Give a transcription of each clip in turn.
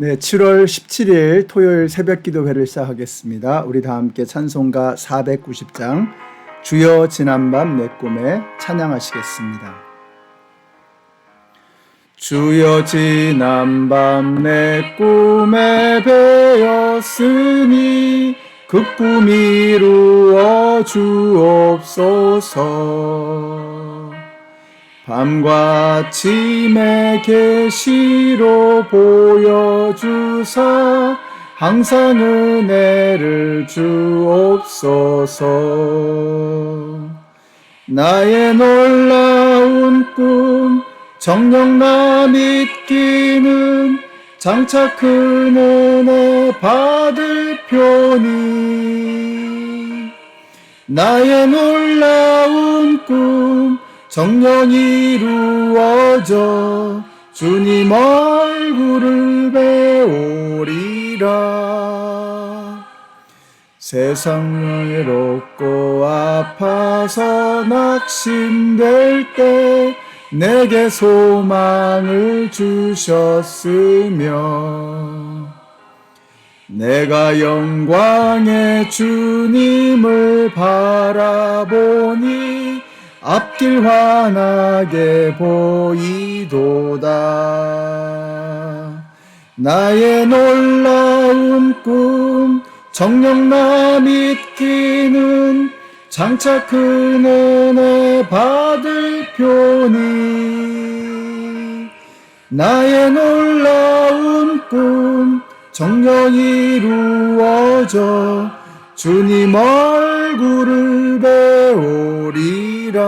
네, 7월 17일 토요일 새벽 기도회를 시작하겠습니다. 우리 다 함께 찬송가 490장 주여 지난밤 내 꿈에 찬양하시겠습니다. 주여 지난밤 내 꿈에 배었으니 그 꿈 이루어 주옵소서. 밤과 아침에 계시로 보여주사 항상 은혜를 주옵소서. 나의 놀라운 꿈 정녕 나 믿기는 장차 큰 은혜 받을 표니. 나의 놀라운 꿈 정녕 이루어져 주님 얼굴을 배우리라. 세상 외롭고 아파서 낙심될 때 내게 소망을 주셨으며 내가 영광의 주님을 바라보니 앞길 환하게 보이도다. 나의 놀라운 꿈 정녕 나 믿기는 장차 큰 은혜 받을 표니. 나의 놀라운 꿈 정녕 이루어져 주님 얼굴을 배우리라.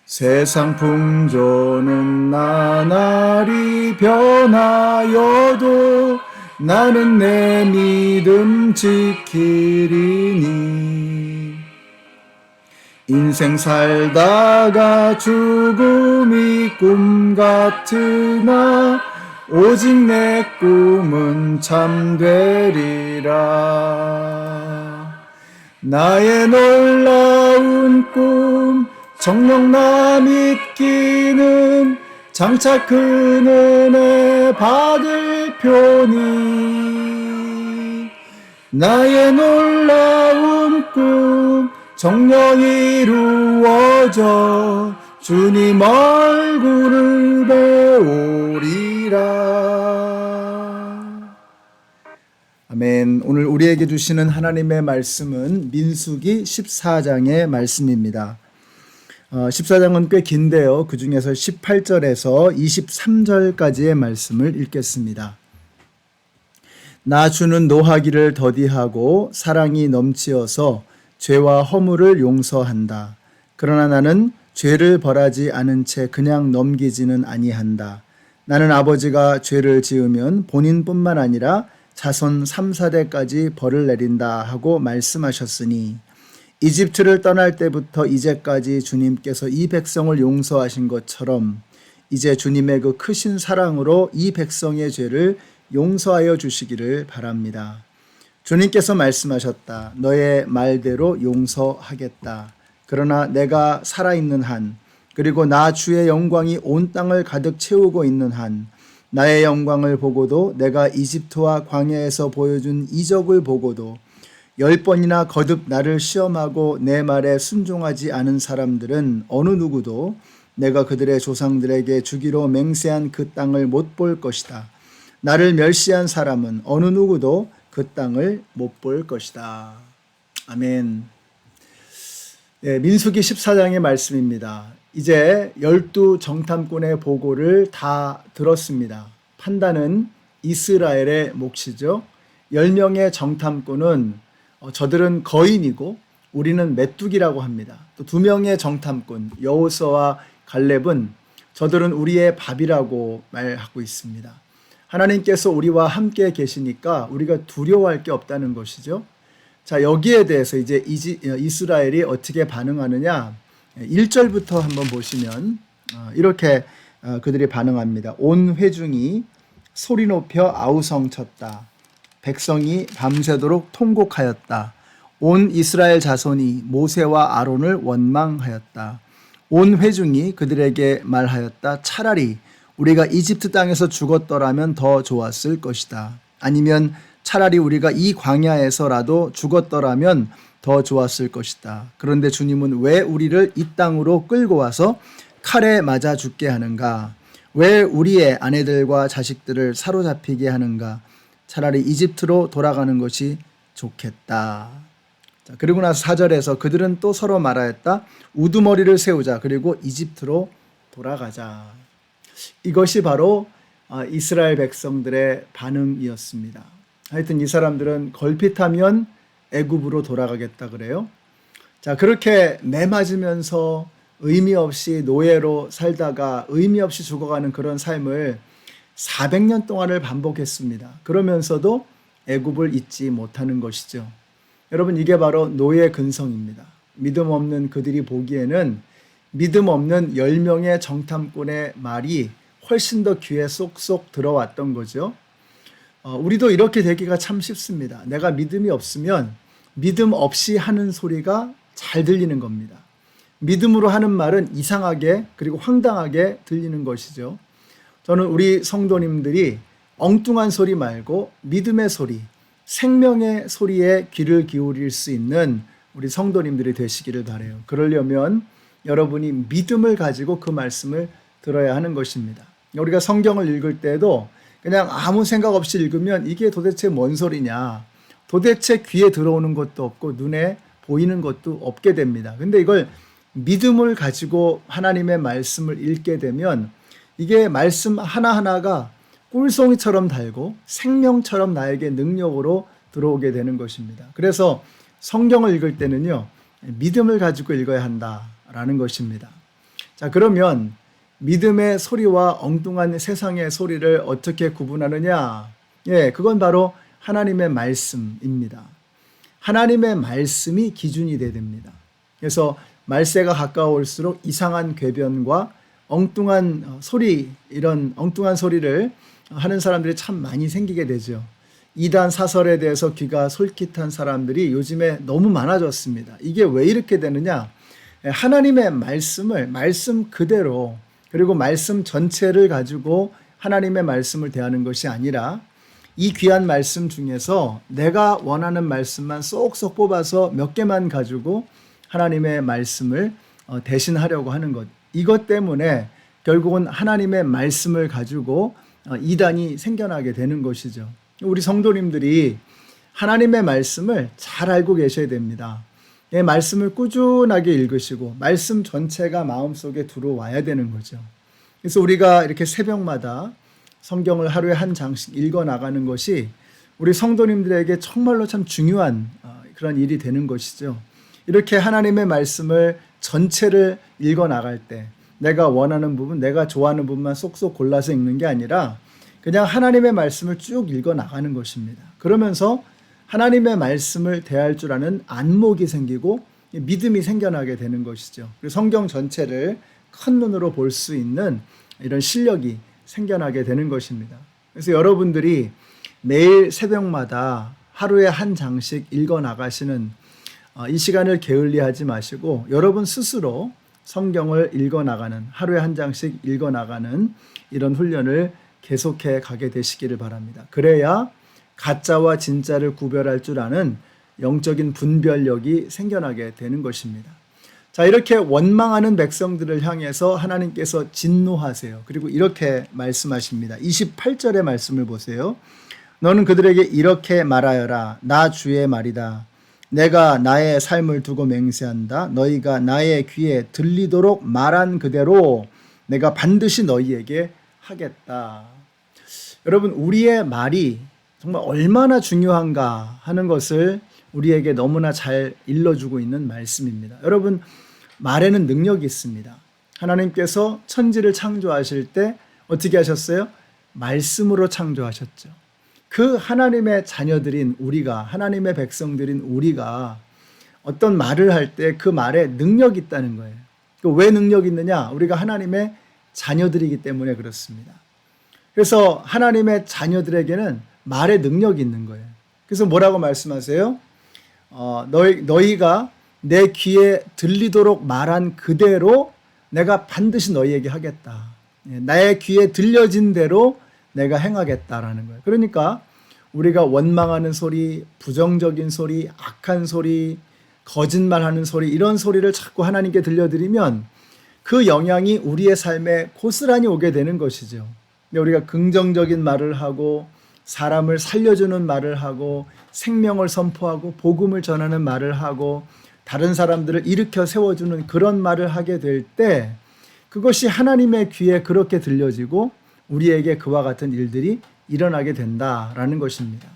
세상 풍조는 나날이 변하여도 나는 내 믿음 지키리니. 인생 살다가 죽음이 꿈 같으나 오직 내 꿈은 참되리라. 나의 놀라운 꿈 정녕 나 믿기는 장차 큰 은혜 받을 표니. 나의 놀라운 꿈 정녕 이루어져 주님 얼굴을 배우리라. 아멘. 오늘 우리에게 주시는 하나님의 말씀은 민수기 14장의 말씀입니다. 14장은 꽤 긴데요. 그 중에서 18절에서 23절까지의 말씀을 읽겠습니다. 나 주는 노하기를 더디하고 사랑이 넘치어서 죄와 허물을 용서한다. 그러나 나는 죄를 벌하지 않은 채 그냥 넘기지는 아니한다. 나는 아버지가 죄를 지으면 본인뿐만 아니라 자손 3, 4대까지 벌을 내린다 하고 말씀하셨으니 이집트를 떠날 때부터 이제까지 주님께서 이 백성을 용서하신 것처럼 이제 주님의 그 크신 사랑으로 이 백성의 죄를 용서하여 주시기를 바랍니다. 주님께서 말씀하셨다. 너의 말대로 용서하겠다. 그러나 내가 살아있는 한, 그리고 나 주의 영광이 온 땅을 가득 채우고 있는 한, 나의 영광을 보고도 내가 이집트와 광야에서 보여준 이적을 보고도 10번이나 거듭 나를 시험하고 내 말에 순종하지 않은 사람들은 어느 누구도 내가 그들의 조상들에게 주기로 맹세한 그 땅을 못 볼 것이다. 나를 멸시한 사람은 어느 누구도 그 땅을 못 볼 것이다. 아멘. 네, 민수기 14장의 말씀입니다. 이제 12 정탐꾼의 보고를 다 들었습니다. 판단은 이스라엘의 몫이죠. 10명의 정탐꾼은 저들은 거인이고 우리는 메뚜기라고 합니다. 또 2명의 정탐꾼 여호수아와 갈렙은 저들은 우리의 밥이라고 말하고 있습니다. 하나님께서 우리와 함께 계시니까 우리가 두려워할 게 없다는 것이죠. 자, 여기에 대해서 이제 이스라엘이 어떻게 반응하느냐 1절부터 한번 보시면 이렇게 그들이 반응합니다. 온 회중이 소리 높여 아우성쳤다. 백성이 밤새도록 통곡하였다. 온 이스라엘 자손이 모세와 아론을 원망하였다. 온 회중이 그들에게 말하였다. 차라리 우리가 이집트 땅에서 죽었더라면 더 좋았을 것이다. 아니면 차라리 우리가 이 광야에서라도 죽었더라면 더 좋았을 것이다. 그런데 주님은 왜 우리를 이 땅으로 끌고 와서 칼에 맞아 죽게 하는가? 왜 우리의 아내들과 자식들을 사로잡히게 하는가? 차라리 이집트로 돌아가는 것이 좋겠다. 자, 그리고 나서 4절에서 그들은 또 서로 말하였다. 우두머리를 세우자. 그리고 이집트로 돌아가자. 이것이 바로 이스라엘 백성들의 반응이었습니다. 하여튼 이 사람들은 걸핏하면 애굽으로 돌아가겠다 그래요. 자, 그렇게 매 맞으면서 의미 없이 노예로 살다가 의미 없이 죽어가는 그런 삶을 400년 동안을 반복했습니다. 그러면서도 애굽을 잊지 못하는 것이죠. 여러분, 이게 바로 노예 근성입니다. 믿음 없는 그들이 보기에는 믿음 없는 10명의 정탐꾼의 말이 훨씬 더 귀에 쏙쏙 들어왔던 거죠. 우리도 이렇게 되기가 참 쉽습니다. 내가 믿음이 없으면 믿음 없이 하는 소리가 잘 들리는 겁니다. 믿음으로 하는 말은 이상하게 그리고 황당하게 들리는 것이죠. 저는 우리 성도님들이 엉뚱한 소리 말고 믿음의 소리, 생명의 소리에 귀를 기울일 수 있는 우리 성도님들이 되시기를 바라요. 그러려면 여러분이 믿음을 가지고 그 말씀을 들어야 하는 것입니다. 우리가 성경을 읽을 때도 그냥 아무 생각 없이 읽으면 이게 도대체 뭔 소리냐, 도대체 귀에 들어오는 것도 없고 눈에 보이는 것도 없게 됩니다. 근데 이걸 믿음을 가지고 하나님의 말씀을 읽게 되면 이게 말씀 하나하나가 꿀송이처럼 달고 생명처럼 나에게 능력으로 들어오게 되는 것입니다. 그래서 성경을 읽을 때는요, 믿음을 가지고 읽어야 한다라는 것입니다. 자, 그러면 믿음의 소리와 엉뚱한 세상의 소리를 어떻게 구분하느냐? 그건 바로 하나님의 말씀입니다. 하나님의 말씀이 기준이 돼야 됩니다. 그래서 말세가 가까울수록 이상한 궤변과 엉뚱한 소리, 이런 엉뚱한 소리를 하는 사람들이 참 많이 생기게 되죠. 이단 사설에 대해서 귀가 솔깃한 사람들이 요즘에 너무 많아졌습니다. 이게 왜 이렇게 되느냐? 하나님의 말씀을 말씀 그대로 그리고 말씀 전체를 가지고 하나님의 말씀을 대하는 것이 아니라 이 귀한 말씀 중에서 내가 원하는 말씀만 쏙쏙 뽑아서 몇 개만 가지고 하나님의 말씀을 대신하려고 하는 것. 이것 때문에 결국은 하나님의 말씀을 가지고 이단이 생겨나게 되는 것이죠. 우리 성도님들이 하나님의 말씀을 잘 알고 계셔야 됩니다. 말씀을 꾸준하게 읽으시고 말씀 전체가 마음속에 들어와야 되는 거죠. 그래서 우리가 이렇게 새벽마다 성경을 하루에 한 장씩 읽어나가는 것이 우리 성도님들에게 정말로 참 중요한 그런 일이 되는 것이죠. 이렇게 하나님의 말씀을 전체를 읽어나갈 때 내가 원하는 부분, 내가 좋아하는 부분만 쏙쏙 골라서 읽는 게 아니라 그냥 하나님의 말씀을 쭉 읽어나가는 것입니다. 그러면서 하나님의 말씀을 대할 줄 아는 안목이 생기고 믿음이 생겨나게 되는 것이죠. 그리고 성경 전체를 큰 눈으로 볼 수 있는 이런 실력이 생겨나게 되는 것입니다. 그래서 여러분들이 매일 새벽마다 하루에 한 장씩 읽어나가시는 이 시간을 게을리하지 마시고 여러분 스스로 성경을 읽어나가는, 하루에 한 장씩 읽어나가는 이런 훈련을 계속해 가게 되시기를 바랍니다. 그래야 가짜와 진짜를 구별할 줄 아는 영적인 분별력이 생겨나게 되는 것입니다. 자, 이렇게 원망하는 백성들을 향해서 하나님께서 진노하세요. 그리고 이렇게 말씀하십니다. 28절의 말씀을 보세요. 너는 그들에게 이렇게 말하여라. 나 주의 말이다. 내가 나의 삶을 두고 맹세한다. 너희가 나의 귀에 들리도록 말한 그대로 내가 반드시 너희에게 하겠다. 여러분, 우리의 말이 정말 얼마나 중요한가 하는 것을 우리에게 너무나 잘 일러주고 있는 말씀입니다. 여러분, 말에는 능력이 있습니다. 하나님께서 천지를 창조하실 때 어떻게 하셨어요? 말씀으로 창조하셨죠. 그 하나님의 자녀들인 우리가, 하나님의 백성들인 우리가 어떤 말을 할 때 그 말에 능력이 있다는 거예요. 왜 능력이 있느냐? 우리가 하나님의 자녀들이기 때문에 그렇습니다. 그래서 하나님의 자녀들에게는 말에 능력이 있는 거예요. 그래서 뭐라고 말씀하세요? 너희가 내 귀에 들리도록 말한 그대로 내가 반드시 너희에게 하겠다. 나의 귀에 들려진 대로 내가 행하겠다라는 거예요. 그러니까 우리가 원망하는 소리, 부정적인 소리, 악한 소리, 거짓말하는 소리, 이런 소리를 자꾸 하나님께 들려드리면 그 영향이 우리의 삶에 고스란히 오게 되는 것이죠. 근데 우리가 긍정적인 말을 하고 사람을 살려주는 말을 하고 생명을 선포하고 복음을 전하는 말을 하고 다른 사람들을 일으켜 세워주는 그런 말을 하게 될 때 그것이 하나님의 귀에 그렇게 들려지고 우리에게 그와 같은 일들이 일어나게 된다라는 것입니다.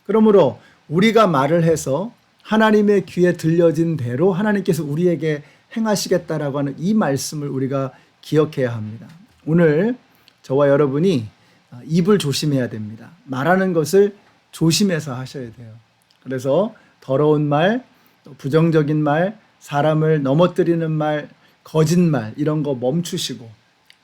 그러므로 우리가 말을 해서 하나님의 귀에 들려진 대로 하나님께서 우리에게 행하시겠다라고 하는 이 말씀을 우리가 기억해야 합니다. 오늘 저와 여러분이 입을 조심해야 됩니다. 말하는 것을 조심해서 하셔야 돼요. 그래서 더러운 말, 부정적인 말, 사람을 넘어뜨리는 말, 거짓말 이런 거 멈추시고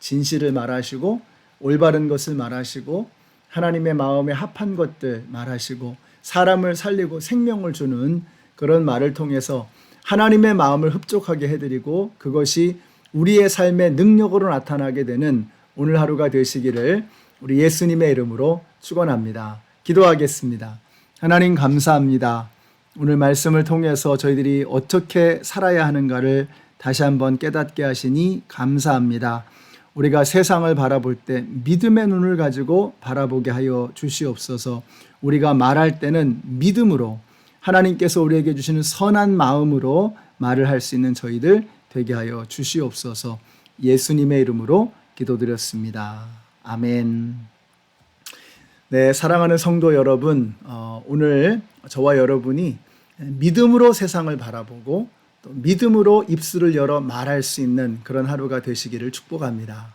진실을 말하시고 올바른 것을 말하시고 하나님의 마음에 합한 것들 말하시고 사람을 살리고 생명을 주는 그런 말을 통해서 하나님의 마음을 흡족하게 해드리고 그것이 우리의 삶의 능력으로 나타나게 되는 오늘 하루가 되시기를 우리 예수님의 이름으로 축원합니다. 기도하겠습니다. 하나님 감사합니다. 오늘 말씀을 통해서 저희들이 어떻게 살아야 하는가를 다시 한번 깨닫게 하시니 감사합니다. 우리가 세상을 바라볼 때 믿음의 눈을 가지고 바라보게 하여 주시옵소서. 우리가 말할 때는 믿음으로 하나님께서 우리에게 주시는 선한 마음으로 말을 할 수 있는 저희들 되게 하여 주시옵소서. 예수님의 이름으로 기도드렸습니다. 아멘. 네, 사랑하는 성도 여러분, 오늘 저와 여러분이 믿음으로 세상을 바라보고 또 믿음으로 입술을 열어 말할 수 있는 그런 하루가 되시기를 축복합니다.